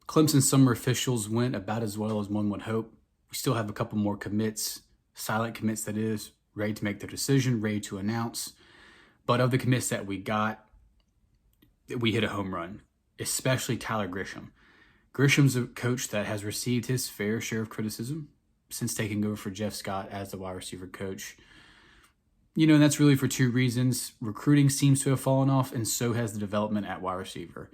Clemson summer officials went about as well as one would hope. We still have a couple more commits, silent commits that is, ready to make their decision, ready to announce. But of the commits that we got, we hit a home run, especially Tyler Grisham. Grisham's a coach that has received his fair share of criticism since taking over for Jeff Scott as the wide receiver coach. And that's really for two reasons. Recruiting seems to have fallen off, and so has the development at wide receiver.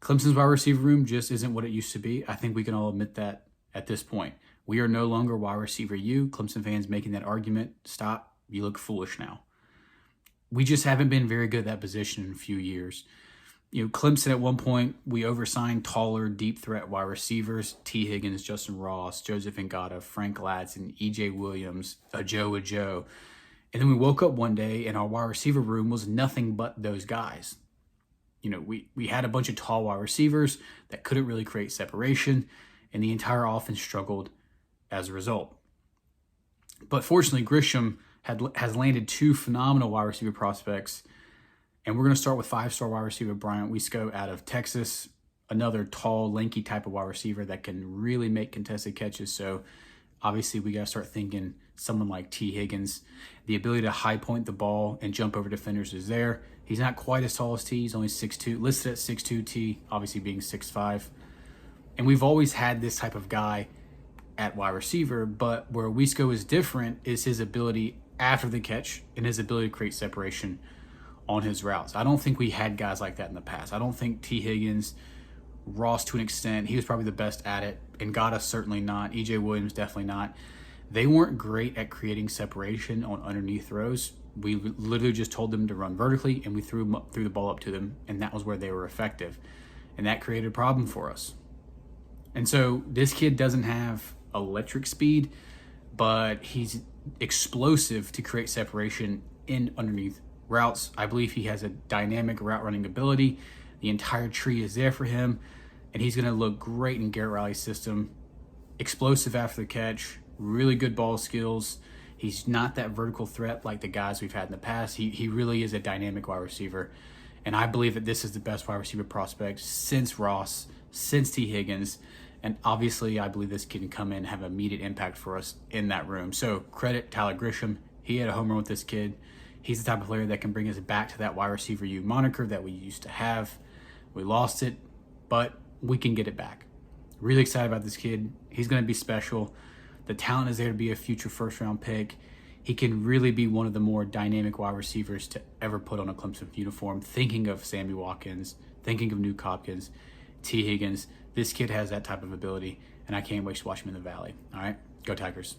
Clemson's wide receiver room just isn't what it used to be. I think we can all admit that at this point. We are no longer wide receiver U. Clemson fans making that argument, stop, you look foolish now. We just haven't been very good at that position in a few years. Clemson at one point, we oversigned taller, deep threat wide receivers, T. Higgins, Justin Ross, Joseph Ngata, Frank Ladson, E.J. Williams, a Joe. And then we woke up one day and our wide receiver room was nothing but those guys. We had a bunch of tall wide receivers that couldn't really create separation, and the entire offense struggled as a result. But fortunately, Grisham has landed two phenomenal wide receiver prospects, and we're going to start with five-star wide receiver Bryant Wesco out of Texas, another tall, lanky type of wide receiver that can really make contested catches. So obviously, we got to start thinking someone like T. Higgins. The ability to high point the ball and jump over defenders is there. He's not quite as tall as T. He's only 6'2", listed at 6'2", T, obviously being 6'5". And we've always had this type of guy at wide receiver, but where Wesco is different is his ability after the catch and his ability to create separation on his routes. I don't think we had guys like that in the past. I don't think T. Higgins, Ross to an extent, he was probably the best at it. Ngata certainly not. E.J. Williams definitely not. They weren't great at creating separation on underneath throws. We literally just told them to run vertically, and we threw the ball up to them, and that was where they were effective. And that created a problem for us. And so this kid doesn't have electric speed, but he's explosive to create separation in underneath routes. I believe he has a dynamic route running ability. The entire tree is there for him, and he's going to look great in Garrett Riley's system. Explosive after the catch, really good ball skills. He's not that vertical threat like the guys we've had in the past. He really is a dynamic wide receiver, and I believe that this is the best wide receiver prospect since Ross, since T. Higgins, and obviously I believe this kid can come in and have an immediate impact for us in that room. So credit Tyler Grisham. He had a home run with this kid. He's the type of player that can bring us back to that wide receiver U moniker that we used to have. We lost it, but we can get it back. Really excited about this kid. He's going to be special. The talent is there to be a future first-round pick. He can really be one of the more dynamic wide receivers to ever put on a Clemson uniform. Thinking of Sammy Watkins, thinking of Nuke Hopkins, T. Higgins. This kid has that type of ability, and I can't wait to watch him in the Valley. All right, go Tigers.